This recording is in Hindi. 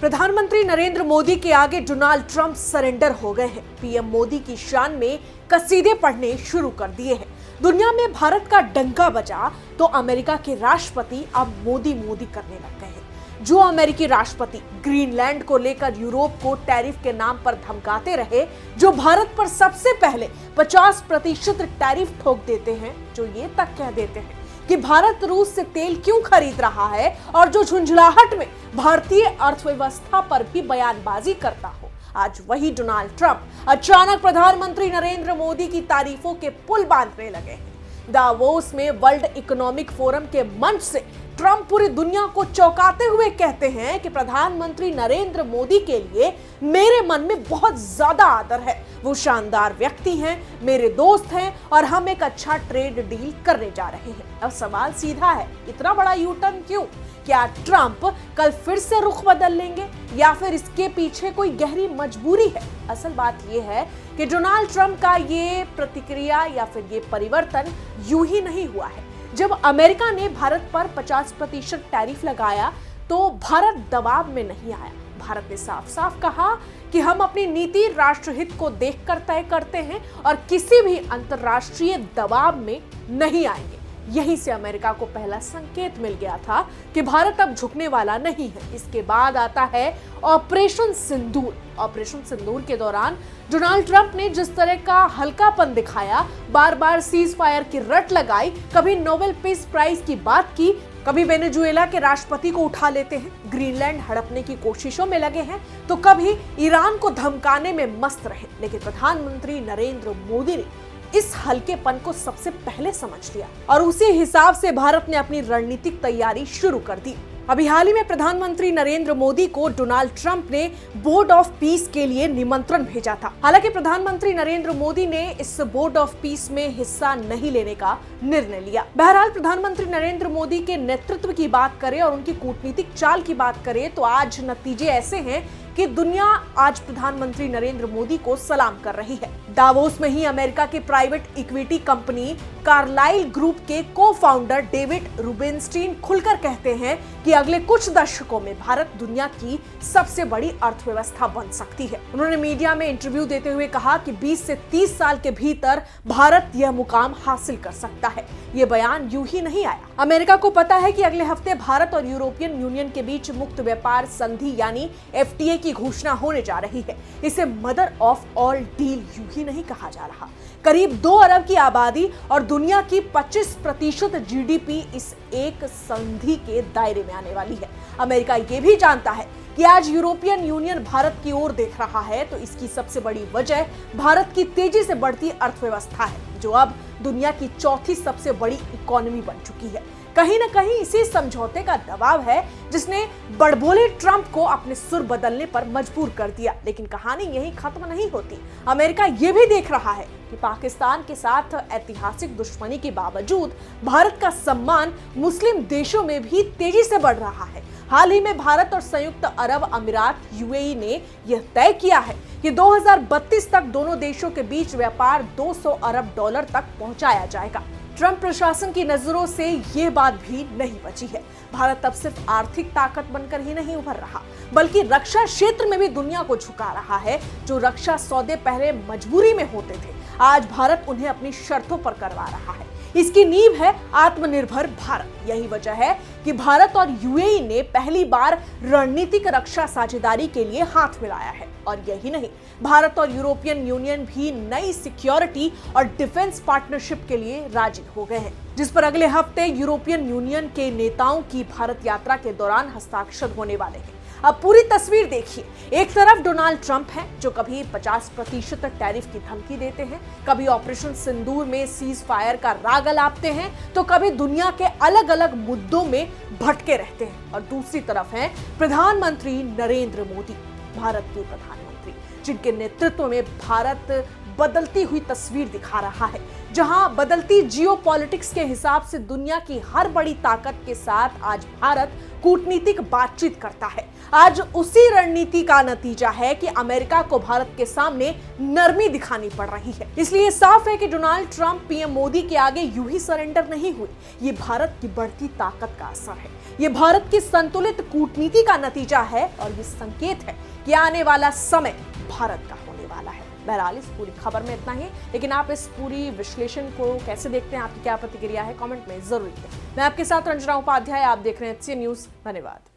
प्रधानमंत्री नरेंद्र मोदी के आगे डोनाल्ड ट्रंप सरेंडर हो गए हैं। पीएम मोदी की शान में कसीदे पढ़ने शुरू कर दिए हैं। दुनिया में भारत का डंका बजा तो अमेरिका के राष्ट्रपति अब मोदी मोदी करने लग गए हैं। जो अमेरिकी राष्ट्रपति ग्रीनलैंड को लेकर यूरोप को टैरिफ के नाम पर धमकाते रहे, जो भारत पर सबसे पहले 50% टैरिफ ठोक देते हैं, जो ये तक कह देते हैं कि भारत रूस से तेल क्यों खरीद रहा है, और जो झुंझलाहट में भारतीय अर्थव्यवस्था पर भी बयानबाजी करता हो, आज वही डोनाल्ड ट्रंप अचानक प्रधानमंत्री नरेंद्र मोदी की तारीफों के पुल बांधने लगे हैं। दावोस में वर्ल्ड इकोनॉमिक फोरम के मंच से ट्रंप पूरी दुनिया को चौंकाते हुए कहते हैं कि प्रधानमंत्री नरेंद्र मोदी के लिए मेरे मन में बहुत ज्यादा आदर है। वो शानदार व्यक्ति हैं, मेरे दोस्त हैं और हम एक अच्छा ट्रेड डील करने जा रहे हैं। अब सवाल सीधा है, इतना बड़ा यू टर्न क्यों? क्या ट्रंप कल फिर से रुख बदल लेंगे या फिर इसके पीछे कोई गहरी मजबूरी है? असल बात यह है कि डोनाल्ड ट्रंप का ये प्रतिक्रिया या फिर ये परिवर्तन यूं ही नहीं हुआ है। जब अमेरिका ने भारत पर 50% टैरिफ लगाया तो भारत दबाव में नहीं आया। भारत ने साफ साफ कहा कि हम अपनी नीति राष्ट्रहित को देखकर तय करते हैं और किसी भी अंतर्राष्ट्रीय दबाव में नहीं आएंगे। यहीं से अमेरिका को पहला संकेत मिल गया था कि भारत अब झुकने वाला नहीं है। इसके बाद आता है ऑपरेशन सिंदूर। ऑपरेशन सिंदूर के दौरान डोनाल्ड ट्रंप ने जिस तरह का हल्कापन दिखाया, बार बार सीज फायर की रट लगाई, कभी नोबेल पीस प्राइज की बात की, कभी वेनेजुएला के राष्ट्रपति को उठा लेते हैं, ग्रीनलैंड हड़पने की कोशिशों में लगे हैं, तो कभी ईरान को धमकाने में मस्त रहे। लेकिन प्रधानमंत्री नरेंद्र मोदी ने इस हल्केपन को सबसे पहले समझ लिया और उसी हिसाब से भारत ने अपनी रणनीतिक तैयारी शुरू कर दी। अभी हाल ही में प्रधानमंत्री नरेंद्र मोदी को डोनाल्ड ट्रंप ने बोर्ड ऑफ पीस के लिए निमंत्रण भेजा था। हालांकि प्रधानमंत्री नरेंद्र मोदी ने इस बोर्ड ऑफ पीस में हिस्सा नहीं लेने का निर्णय लिया। बहरहाल प्रधानमंत्री नरेंद्र मोदी के नेतृत्व की बात करें और उनकी कूटनीतिक चाल की बात करें तो आज नतीजे ऐसे हैं कि दुनिया आज प्रधानमंत्री नरेंद्र मोदी को सलाम कर रही है। दावोस में ही अमेरिका की private equity company Carlisle group के को-फाउंडर डेविड रूबिनस्टीन खुलकर कहते हैं कि अगले कुछ दशकों में भारत दुनिया की सबसे बड़ी अर्थव्यवस्था बन सकती है। उन्होंने मीडिया में इंटरव्यू देते हुए कहा कि 20 से 30 साल के भीतर भारत यह मुकाम हासिल कर सकता है। ये बयान यूं ही नहीं आया। अमेरिका को पता है कि अगले हफ्ते भारत और यूरोपियन यूनियन के बीच मुक्त व्यापार संधि यानी FTA की घोषणा होने जा रही है। इसे मदर ऑफ ऑल डील यूं ही नहीं कहा जा रहा। करीब 2 अरब की आबादी और दुनिया की 25% GDP इस एक संधि के दायरे में आने वाली है। अमेरिका ये भी जानता है कि आज यूरोपियन यूनियन भारत की ओर देख रहा है, तो इसकी सबसे बड़ी वजह भारत की तेजी से बढ़ती अर्थव्यवस्था है, जो अब दुनिया की चौथी सबसे बड़ी इकोनॉमी बन चुकी है। कहीं ना कहीं इसी समझौते का दबाव है जिसने बड़बोले ट्रंप को अपने सुर बदलने पर मजबूर कर दिया। लेकिन कहानी यही खत्म नहीं होती। अमेरिका ये भी देख रहा है कि पाकिस्तान के साथ ऐतिहासिक दुश्मनी के बावजूद भारत का सम्मान मुस्लिम देशों में भी तेजी से बढ़ रहा है। हाल ही में भारत और संयुक्त अरब अमीरात UAE ने यह तय किया है कि 2032 तक दोनों देशों के बीच व्यापार $200 अरब तक पहुंचाया जाएगा। ट्रंप प्रशासन की नजरों से ये बात भी नहीं बची है। भारत अब सिर्फ आर्थिक ताकत बनकर ही नहीं उभर रहा, बल्कि रक्षा क्षेत्र में भी दुनिया को झुका रहा है। जो रक्षा सौदे पहले मजबूरी में होते थे, आज भारत उन्हें अपनी शर्तों पर करवा रहा है। इसकी नींव है आत्मनिर्भर भारत। यही वजह है कि भारत और UAE ने पहली बार रणनीतिक रक्षा साझेदारी के लिए हाथ मिलाया है। और यही नहीं, भारत और यूरोपियन यूनियन भी नई सिक्योरिटी और डिफेंस पार्टनरशिप के लिए राजी हो गए हैं, जिस पर अगले हफ्ते यूरोपियन यूनियन के नेताओं की भारत यात्रा के दौरान हस्ताक्षर होने वाले हैं। अब पूरी तस्वीर देखिए। एक तरफ डोनाल्ड ट्रंप हैं, जो कभी 50% टैरिफ की धमकी देते हैं, कभी ऑपरेशन सिंदूर में सीज फायर का राग अलापते हैं, तो कभी दुनिया के अलग अलग मुद्दों में भटके रहते हैं। और दूसरी तरफ हैं प्रधानमंत्री नरेंद्र मोदी, भारत के प्रधानमंत्री, जिनके नेतृत्व में भारत बदलती हुई तस्वीर दिखा रहा है, जहां बदलती जियोपॉलिटिक्स के हिसाब से दुनिया की हर बड़ी ताकत के साथ आज भारत कूटनीतिक बातचीत करता है। आज उसी रणनीति का नतीजा है कि अमेरिका को भारत के सामने नरमी दिखानी पड़ रही है। इसलिए साफ है कि डोनाल्ड ट्रंप पीएम मोदी के आगे यूं ही सरेंडर नहीं हुए। ये भारत की बढ़ती ताकत का असर है, ये भारत की संतुलित कूटनीति का नतीजा है और ये संकेत है कि आने वाला समय भारत का होने वाला है। बहरहाल इस पूरी खबर में इतना ही, लेकिन आप इस पूरी विश्लेषण को कैसे देखते हैं, आपकी क्या प्रतिक्रिया है, कमेंट में जरूर लिखें। मैं आपके साथ रंजना उपाध्याय, आप देख रहे हैं HC न्यूज। धन्यवाद।